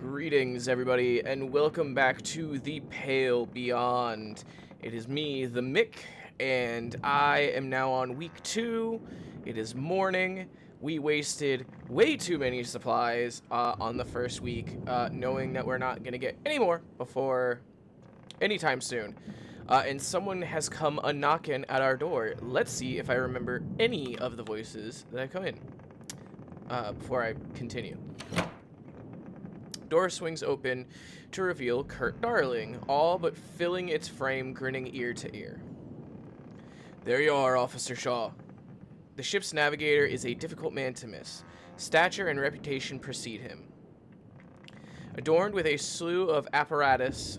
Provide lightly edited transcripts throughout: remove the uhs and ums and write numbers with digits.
Greetings, everybody, and welcome back to the Pale Beyond. It is me, the Mick, and I am now on week 2. It is morning. We wasted way too many supplies on the first week, knowing that we're not going to get any more before anytime soon. And someone has come a-knocking at our door. Let's see if I remember any of the voices that come in before I continue. Door swings open to reveal Kurt Darling, all but filling its frame, grinning ear to ear. There you are, Officer Shaw. The ship's navigator is a difficult man to miss. Stature and reputation precede him. Adorned with a slew of apparatus,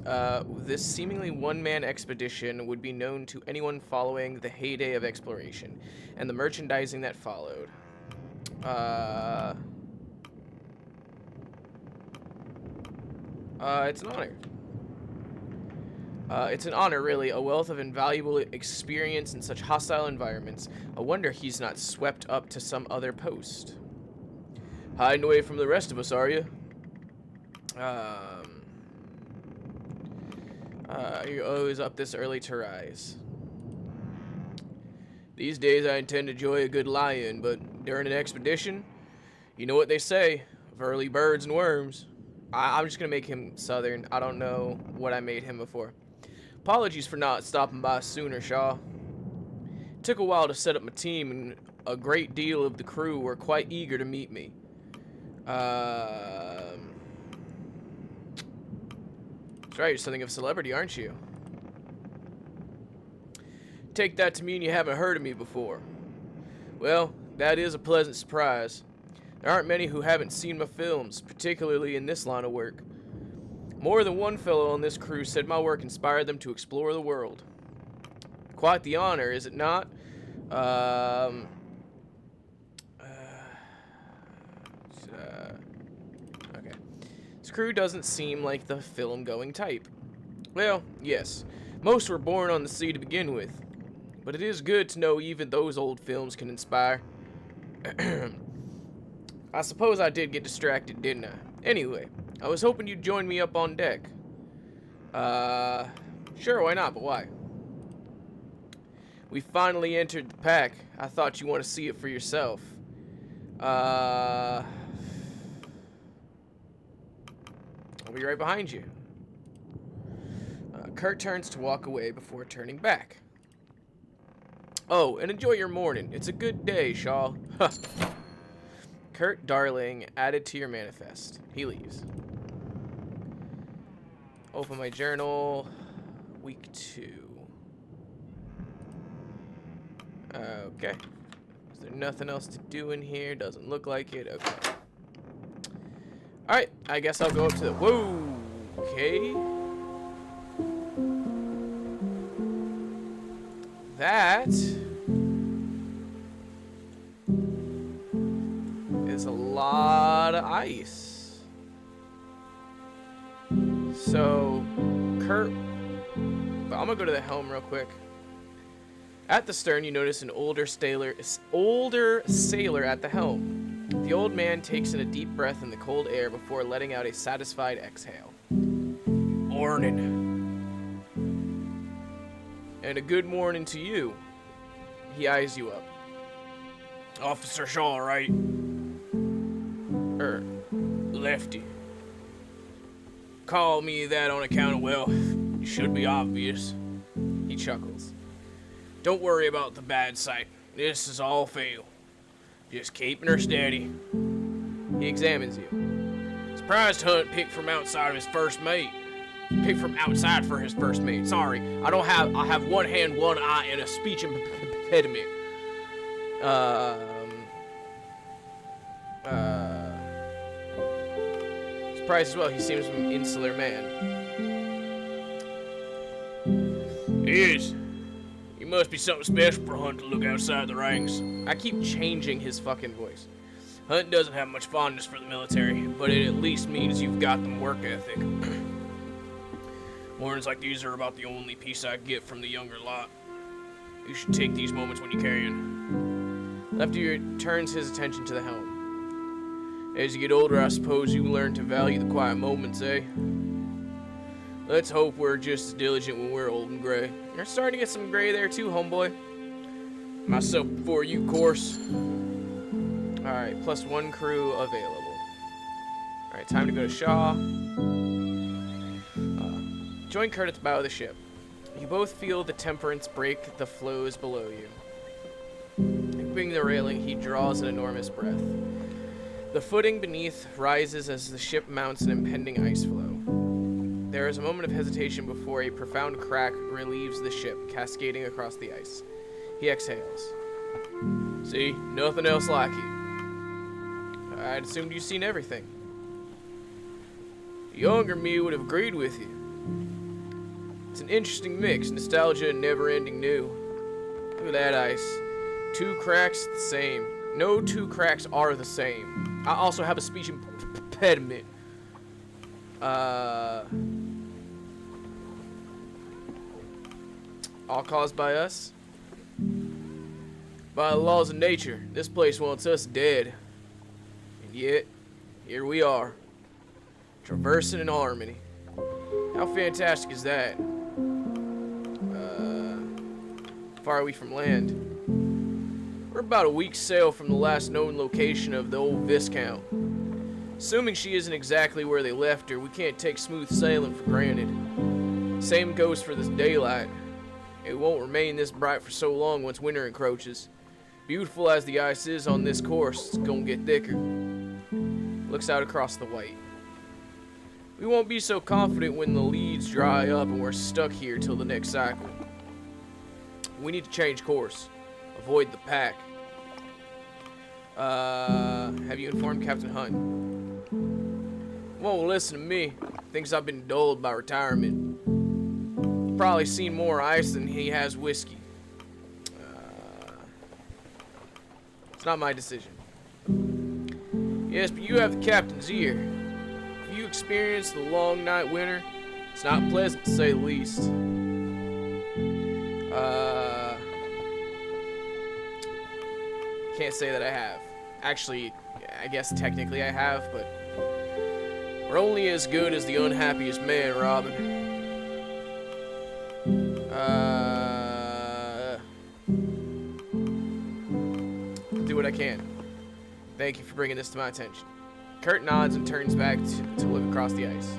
this seemingly one-man expedition would be known to anyone following the heyday of exploration, and the merchandising that followed. It's an honor. It's an honor, really, a wealth of invaluable experience in such hostile environments. A wonder he's not swept up to some other post. Hiding away from the rest of us, are you? You're always up this early to rise. These days I intend to enjoy a good lie-in, but during an expedition, you know what they say, of early birds and worms. I'm just going to make him Southern. I don't know what I made him before. Apologies for not stopping by sooner, Shaw. It took a while to set up my team, and a great deal of the crew were quite eager to meet me. That's right, you're something of a celebrity, aren't you? Take that to mean you haven't heard of me before. Well, that is a pleasant surprise. There aren't many who haven't seen my films, particularly in this line of work. More than one fellow on this crew said my work inspired them to explore the world. Quite the honor, is it not? Okay. This crew doesn't seem like the film-going type. Well, yes. Most were born on the sea to begin with. But it is good to know even those old films can inspire. I suppose I did get distracted, didn't I? Anyway, I was hoping you'd join me up on deck. Sure, why not, but why? We finally entered the pack. I thought you want to see it for yourself. I'll be right behind you. Kurt turns to walk away before turning back. Oh, and enjoy your morning. It's a good day, Shaw. Kurt Darling, added to your manifest. He leaves. Open my journal. Week 2. Okay. Is there nothing else to do in here? Doesn't look like it. Okay. Alright, I guess I'll go up to the... Whoa! Okay. That... is a lot of ice. So, Kurt... I'm gonna go to the helm real quick. At the stern, you notice an older sailor at the helm. The old man takes in a deep breath in the cold air before letting out a satisfied exhale. Morning. And a good morning to you. He eyes you up. Officer Shaw, right? Lefty. Call me that on account of, well, it should be obvious. He chuckles. Don't worry about the bad sight. This is all fail. Just keeping her steady. He examines you. Surprised Hunt picked from outside of his first mate. Picked from outside for his first mate. Sorry, I have one hand, one eye, and a speech impediment. Surprised as well, he seems an insular man. He is. He must be something special for Hunt to look outside the ranks. I keep changing his fucking voice. Hunt doesn't have much fondness for the military, but it at least means you've got them work ethic. Mornings like these are about the only peace I get from the younger lot. You should take these moments when you can. Lefty turns his attention to the helm. As you get older, I suppose you learn to value the quiet moments, eh? Let's hope we're just as diligent when we're old and gray. You're starting to get some gray there too, homeboy. Myself before you, course. Alright, +1 crew available. Alright, time to go to Shaw. Join Kurt at the bow of the ship. You both feel the temperance break the floes below you. Gripping the railing, he draws an enormous breath. The footing beneath rises as the ship mounts an impending ice floe. There is a moment of hesitation before a profound crack relieves the ship, cascading across the ice. He exhales. See, nothing else like it. I'd assumed you'd seen everything. The younger me would have agreed with you. It's an interesting mix, nostalgia and never-ending new. Look at that ice. 2 cracks the same. No 2 cracks are the same. I also have a speech impediment. All caused by us? By the laws of nature, this place wants us dead. And yet, here we are, traversing in harmony. How fantastic is that? Far are we from land? We're about a week's sail from the last known location of the old Viscount. Assuming she isn't exactly where they left her, we can't take smooth sailing for granted. Same goes for this daylight. It won't remain this bright for so long once winter encroaches. Beautiful as the ice is on this course, it's gonna get thicker. Looks out across the white. We won't be so confident when the leads dry up and we're stuck here till the next cycle. We need to change course. Avoid the pack. Have you informed Captain Hunt? Won't listen to me. Thinks I've been dulled by retirement. Probably seen more ice than he has whiskey. It's not my decision. Yes, but you have the captain's ear. If you experience the long night winter, it's not pleasant to say the least. Can't say that I have. Actually, I guess technically I have, but we're only as good as the unhappiest man, Robin. I'll do what I can. Thank you for bringing this to my attention. Kurt nods and turns back to look across the ice.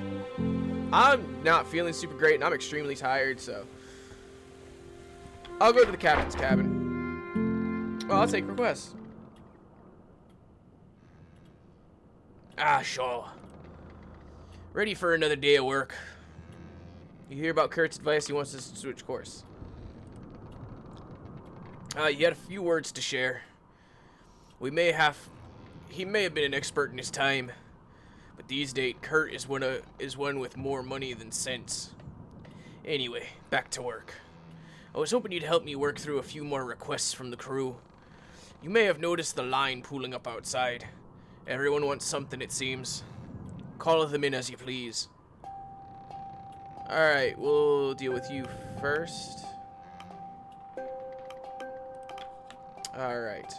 I'm not feeling super great, and I'm extremely tired, so I'll go to the captain's cabin. Well, I'll take requests. Sure. Ready for another day of work. You hear about Kurt's advice? He wants us to switch course. You had a few words to share. He may have been an expert in his time, but these days Kurt is one with more money than sense. Anyway, back to work. I was hoping you'd help me work through a few more requests from the crew. You may have noticed the line pooling up outside. Everyone wants something, it seems. Call them in as you please. Alright, we'll deal with you first. Alright.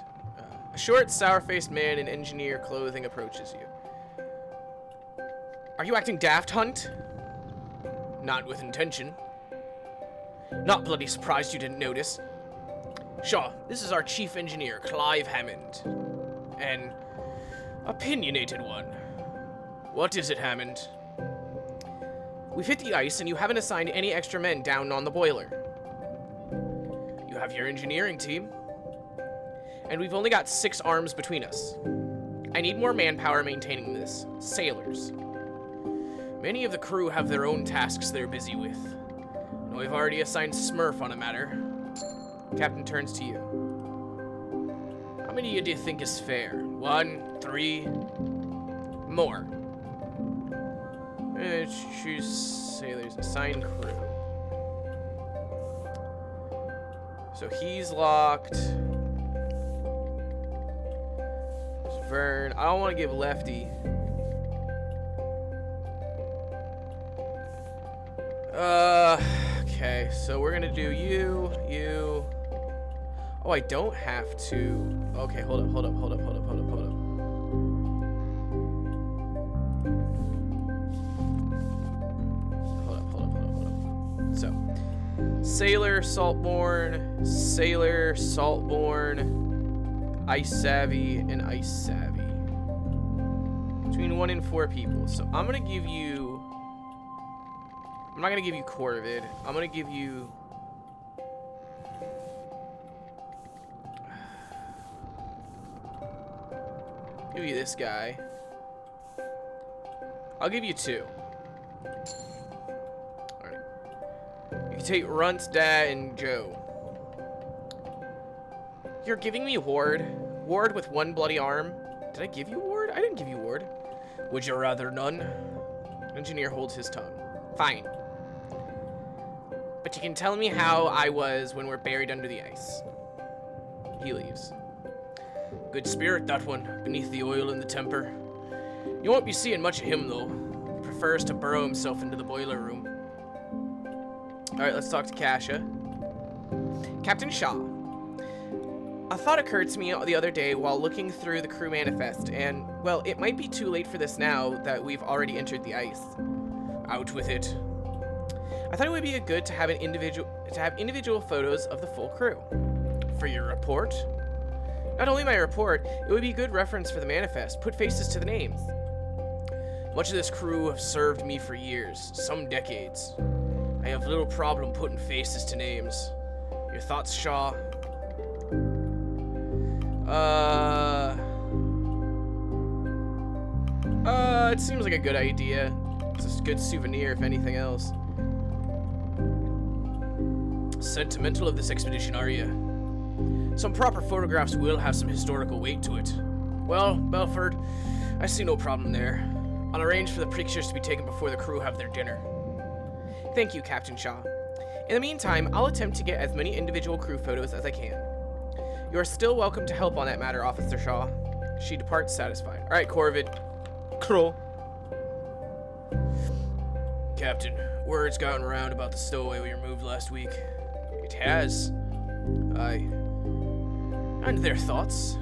A short, sour-faced man in engineer clothing approaches you. Are you acting daft, Hunt? Not with intention. Not bloody surprised you didn't notice. Shaw, this is our chief engineer, Clive Hammond. An opinionated one. What is it, Hammond? We've hit the ice, and you haven't assigned any extra men down on the boiler. You have your engineering team. And we've only got 6 arms between us. I need more manpower maintaining this. Sailors. Many of the crew have their own tasks they're busy with. And we've already assigned Smurf on a matter. Captain turns to you. How many do you think is fair? 1, 3? More. Choose sailors. Assign crew. So he's locked. Vern. I don't want to give Lefty. Okay, so we're gonna do you. Oh, I don't have to. Okay, hold up. So, Sailor, Saltborn, Ice Savvy, and Ice Savvy. Between 1 and 4 people. So I'm gonna give you... I'm not gonna give you Corvid. I'm gonna give you... give you this guy. I'll give you 2. Alright. You can take Runt, Dad, and Joe. You're giving me Ward? Ward with 1 bloody arm? Did I give you Ward? I didn't give you Ward. Would you rather none? Engineer holds his tongue. Fine. But you can tell me how I was when we're buried under the ice. He leaves. Good spirit, that one, beneath the oil and the temper. You won't be seeing much of him, though. He prefers to burrow himself into the boiler room. Alright, let's talk to Kasha. Captain Shaw. A thought occurred to me the other day while looking through the crew manifest, and, well, it might be too late for this now that we've already entered the ice. Out with it. I thought it would be good to have individual photos of the full crew. For your report? Not only my report, it would be a good reference for the manifest. Put faces to the names. Much of this crew have served me for years, some decades. I have little problem putting faces to names. Your thoughts, Shaw? It seems like a good idea. It's a good souvenir, if anything else. Sentimental of this expedition, are you? Some proper photographs will have some historical weight to it. Well, Belford, I see no problem there. I'll arrange for the pictures to be taken before the crew have their dinner. Thank you, Captain Shaw. In the meantime, I'll attempt to get as many individual crew photos as I can. You are still welcome to help on that matter, Officer Shaw. She departs satisfied. Alright, Corvid. Crow. Captain, word's gotten around about the stowaway we removed last week. It has. Aye. And their thoughts?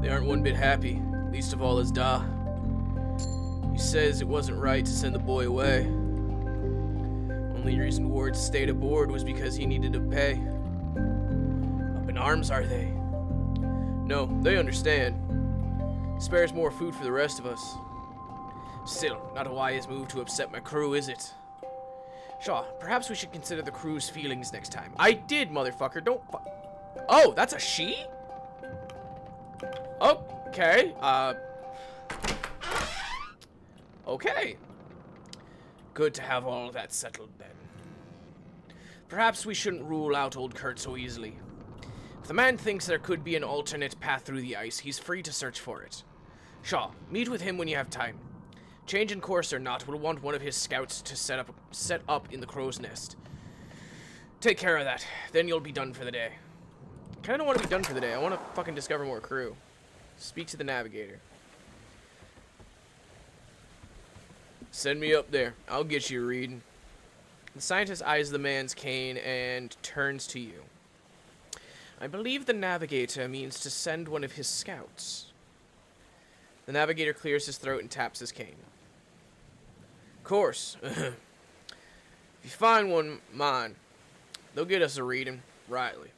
They aren't one bit happy, least of all is Da. He says it wasn't right to send the boy away. Only reason Ward stayed aboard was because he needed to pay. Up in arms, are they? No, they understand. Spares more food for the rest of us. Still, not a wise move to upset my crew, is it? Shaw, perhaps we should consider the crew's feelings next time. I did, motherfucker. Don't Oh, that's a she? Okay. Okay. Good to have all that settled then. Perhaps we shouldn't rule out old Kurt so easily. If the man thinks there could be an alternate path through the ice, he's free to search for it. Shaw, meet with him when you have time. Change in course or not, we'll want one of his scouts to set up in the crow's nest. Take care of that, then you'll be done for the day. I kinda don't want to be done for the day. I want to fucking discover more crew. Speak to the navigator. Send me up there. I'll get you reading. The scientist eyes the man's cane and turns to you. I believe the navigator means to send one of his scouts. The navigator clears his throat and taps his cane. Of course. If you find one, mine. They'll get us a reading, rightly.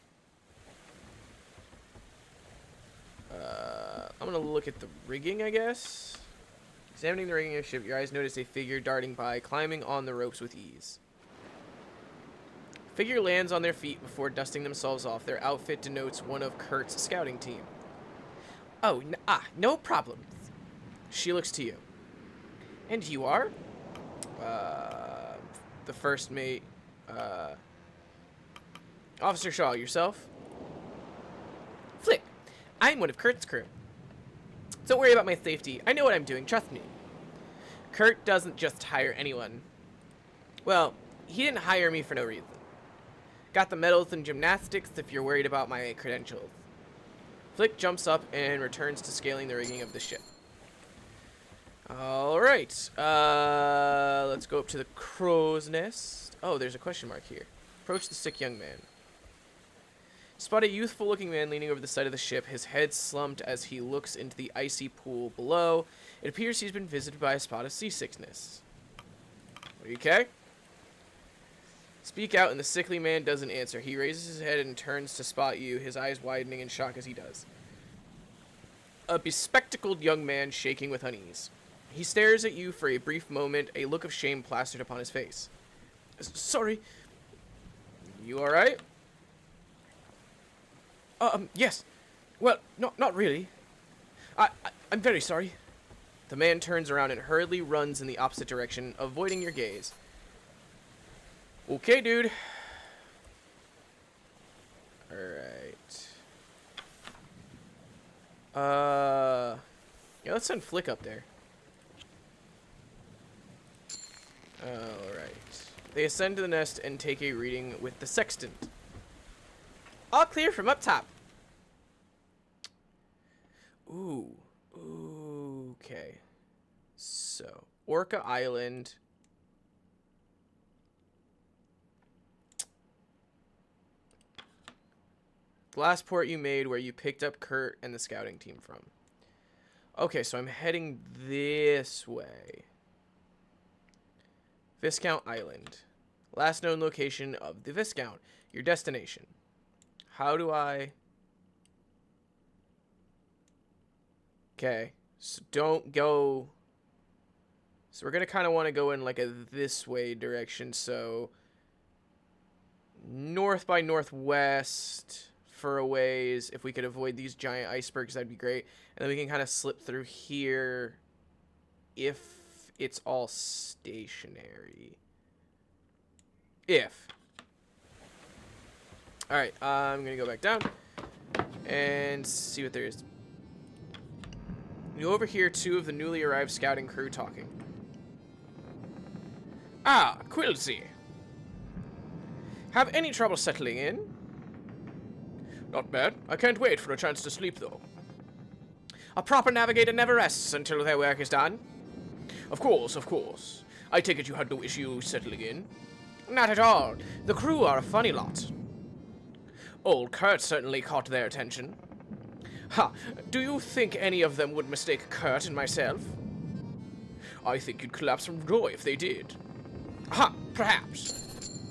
I'm gonna look at the rigging, I guess. Examining the rigging of the ship, your eyes notice a figure darting by, climbing on the ropes with ease. Figure lands on their feet before dusting themselves off. Their outfit denotes one of Kurt's scouting team. Oh, no problems. She looks to you. And you are? The first mate, Officer Shaw, yourself? Flick, I'm one of Kurt's crew. Don't worry about my safety. I know what I'm doing, trust me. Kurt doesn't just hire anyone. Well, he didn't hire me for no reason. Got the medals in gymnastics if you're worried about my credentials. Flick jumps up and returns to scaling the rigging of the ship. Alright, let's go up to the crow's nest. Oh, there's a question mark here. Approach the sick young man. Spot a youthful-looking man leaning over the side of the ship, his head slumped as he looks into the icy pool below. It appears he's been visited by a spot of seasickness. Are you okay? Speak out, and the sickly man doesn't answer. He raises his head and turns to spot you, his eyes widening in shock as he does. A bespectacled young man shaking with unease. He stares at you for a brief moment, a look of shame plastered upon his face. Sorry. You alright? Yes. Well, not really. I'm very sorry. The man turns around and hurriedly runs in the opposite direction, avoiding your gaze. Okay, dude. Alright. Yeah, let's send Flick up there. Alright. They ascend to the nest and take a reading with the sextant. All clear from up top. Ooh. Okay. So, Orca Island. The last port you made where you picked up Kurt and the scouting team from. Okay, so I'm heading this way. Viscount Island. Last known location of the Viscount. Your destination. How do I... Okay. So don't go... So we're going to kind of want to go in like a this way direction. So north by northwest for a ways. If we could avoid these giant icebergs, that'd be great. And then we can kind of slip through here if it's all stationary. If. Alright, I'm going to go back down and see what there is. You overhear two of the newly arrived scouting crew talking. Ah, Quilzy. Have any trouble settling in? Not bad. I can't wait for a chance to sleep, though. A proper navigator never rests until their work is done. Of course, of course. I take it you had no issue settling in? Not at all. The crew are a funny lot. Old Kurt certainly caught their attention. Ha! Do you think any of them would mistake Kurt and myself? I think you'd collapse from joy if they did. Ha! Perhaps.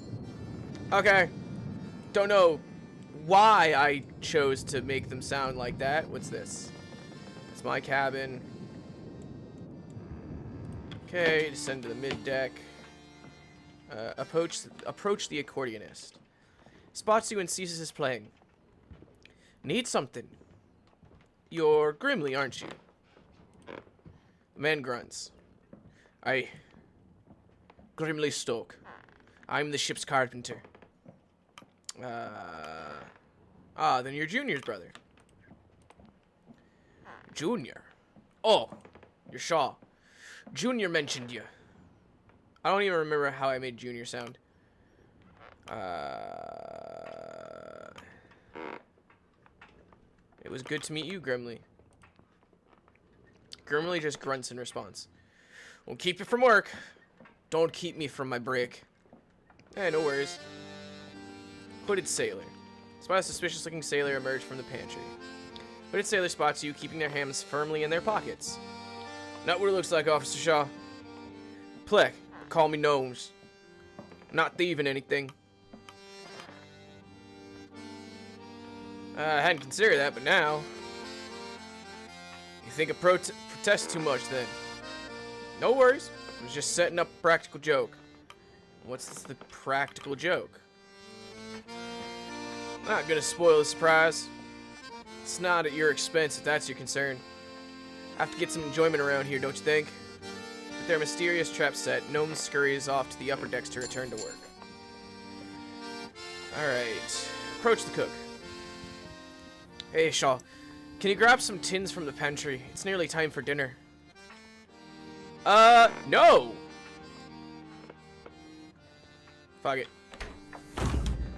Okay. Don't know why I chose to make them sound like that. What's this? It's my cabin. Okay, descend to the mid-deck. Approach the accordionist. Spots you and ceases his playing. Need something. You're Grimly, aren't you? The man grunts. Aye. Grimly Stoke. I'm the ship's carpenter. Then you're Junior's brother. Junior? Oh, you're Shaw. Junior mentioned you. I don't even remember how I made Junior sound. It was good to meet you, Grimly. Grimly just grunts in response. Won't keep you from work. Don't keep me from my break. No worries. Hooded sailor. Spot a suspicious-looking sailor emerge from the pantry. Hooded sailor spots you, keeping their hands firmly in their pockets. Not what it looks like, Officer Shaw. Pleck, call me Gnomes. Not thieving anything. I hadn't considered that, but now... You think I protest too much, then? No worries. I was just setting up a practical joke. What's the practical joke? Not gonna spoil the surprise. It's not at your expense if that's your concern. Have to get some enjoyment around here, don't you think? With their mysterious trap set, Gnome scurries off to the upper decks to return to work. Alright. Approach the cook. Hey, Shaw. Can you grab some tins from the pantry? It's nearly time for dinner. No! Fuck it.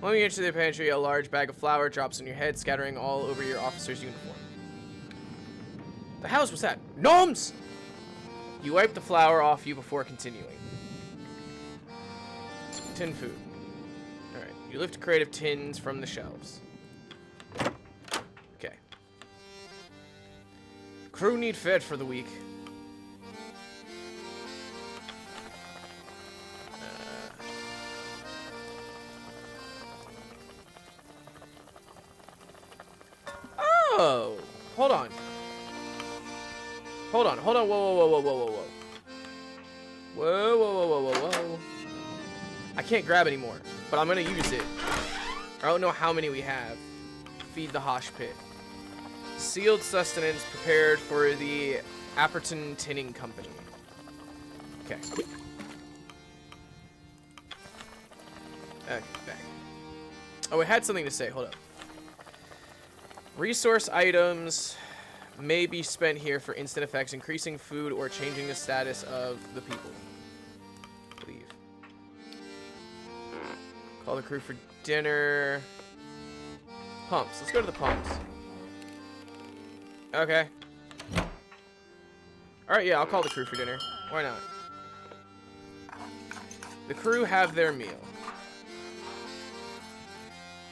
When you enter the pantry, a large bag of flour drops on your head, scattering all over your officer's uniform. The hell was that? Gnomes! You wipe the flour off you before continuing. Tin food. Alright, you lift a crate of tins from the shelves. Crew need fed for the week. Oh, hold on. Hold on. Whoa, whoa, whoa, whoa, whoa, whoa, whoa. Whoa, whoa, whoa, whoa, whoa, whoa. I can't grab anymore, but I'm gonna use it. I don't know how many we have. Feed the Hosh Pit. Sealed sustenance prepared for the Apperton Tinning Company. Okay. Okay, back. Oh, it had something to say. Hold up. Resource items may be spent here for instant effects, increasing food or changing the status of the people. Leave. Call the crew for dinner. Pumps. Let's go to the pumps. Okay. Alright, yeah, I'll call the crew for dinner. Why not? The crew have their meal.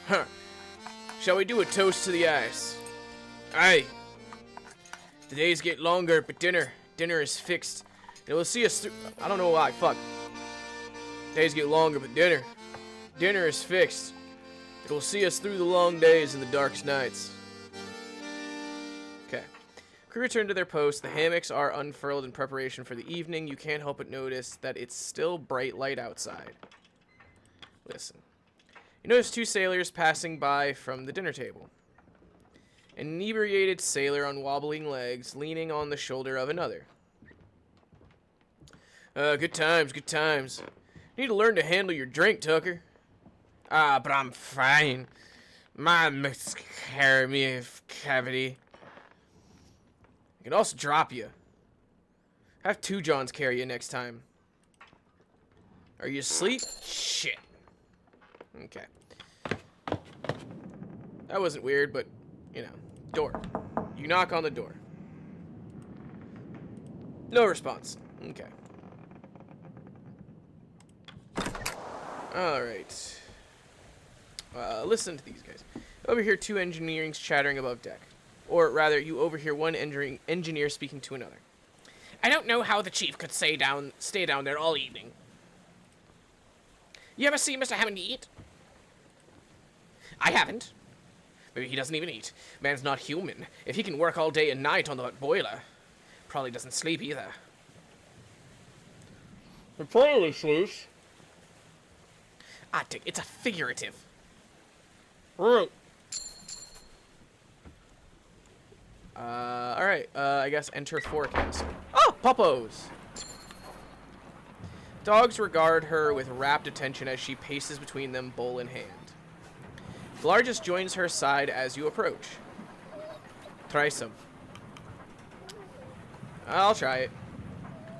Huh. Shall we do a toast to the ice? Aye. The days get longer, but dinner is fixed. It will see us through. I don't know why. Fuck. Days get longer, but dinner is fixed. It will see us through the long days and the darkest nights. Okay. Crew return to their post. The hammocks are unfurled in preparation for the evening. You can't help but notice that it's still bright light outside. Listen. You notice two sailors passing by from the dinner table. An inebriated sailor on wobbling legs, leaning on the shoulder of another. Good times, good times. You need to learn to handle your drink, Tucker. But I'm fine. My must carry me a cavity. I can also drop you. Have two Johns carry you next time. Are you asleep? Shit. Okay. That wasn't weird, but, you know. Door. You knock on the door. No response. Okay. Alright. Listen to these guys. Overhear two engineers chattering above deck. Or rather, you overhear one engineer speaking to another. I don't know how the chief could stay down there all evening. You ever see Mr. Hammond eat? I haven't. Maybe he doesn't even eat. Man's not human. If he can work all day and night on that boiler, probably doesn't sleep either. He probably sleeps. Dick, it's a figurative. Right. Alright, I guess enter forecast. Oh, Poppos! Dogs regard her with rapt attention as she paces between them, bowl in hand. The largest joins her side as you approach. Try some. I'll try it.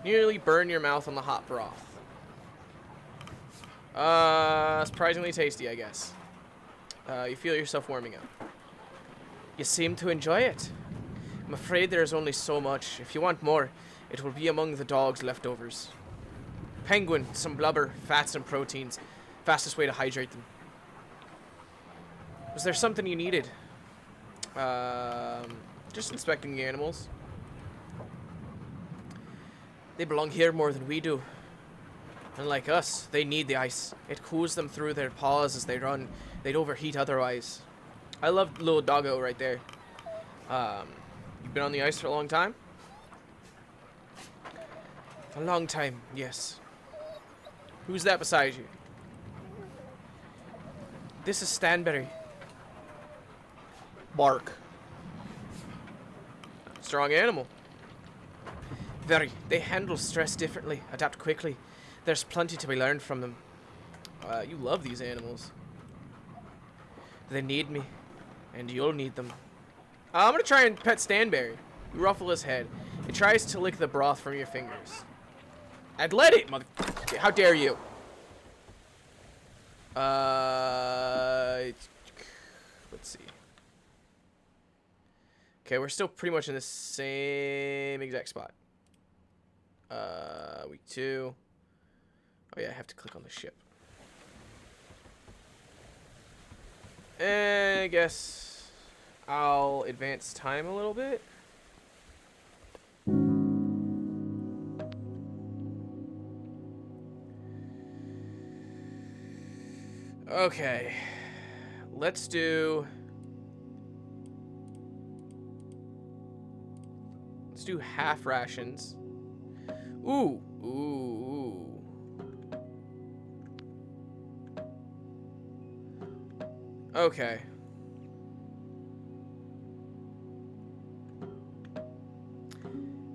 Nearly burn your mouth on the hot broth. Surprisingly tasty, I guess. You feel yourself warming up. You seem to enjoy it. I'm afraid there is only so much. If you want more, it will be among the dog's leftovers. Penguin, some blubber, fats and proteins. Fastest way to hydrate them. Was there something you needed? Just inspecting the animals. They belong here more than we do. Unlike us, they need the ice. It cools them through their paws as they run. They'd overheat otherwise. I love little doggo right there. You've been on the ice for a long time? A long time, yes. Who's that beside you? This is Stanberry. Bark. Strong animal. Very. They handle stress differently, adapt quickly. There's plenty to be learned from them. You love these animals. They need me, and you'll need them. I'm gonna try and pet Stanberry. You ruffle his head. It tries to lick the broth from your fingers. I'd let it, mother... How dare you? Let's see. Okay, we're still pretty much in the same exact spot. Week 2. Oh yeah, I have to click on the ship. And I guess I'll advance time a little bit. Okay. Let's do half rations. Ooh. Okay.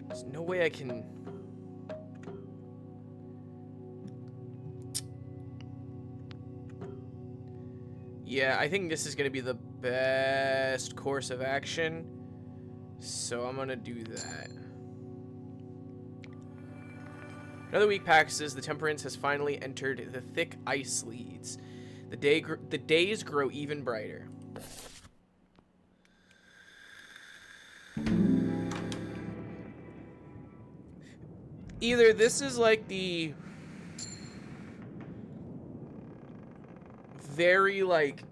There's no way I can... Yeah, I think this is going to be the best course of action. So I'm going to do that. Another week passes. The Temperance has finally entered the thick ice leads. The days grow even brighter. Either this is like the very like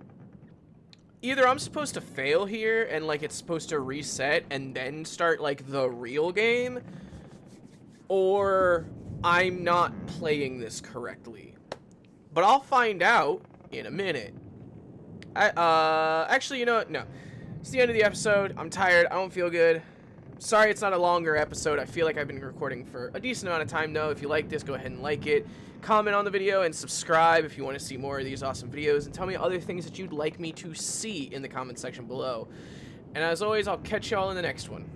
either I'm supposed to fail here and like it's supposed to reset and then start like the real game, or I'm not playing this correctly. But I'll find out in a minute. Actually, you know what? No. It's the end of the episode. I'm tired. I don't feel good. Sorry it's not a longer episode. I feel like I've been recording for a decent amount of time, though. If you like this, go ahead and like it. Comment on the video and subscribe if you want to see more of these awesome videos. And tell me other things that you'd like me to see in the comment section below. And as always, I'll catch y'all in the next one.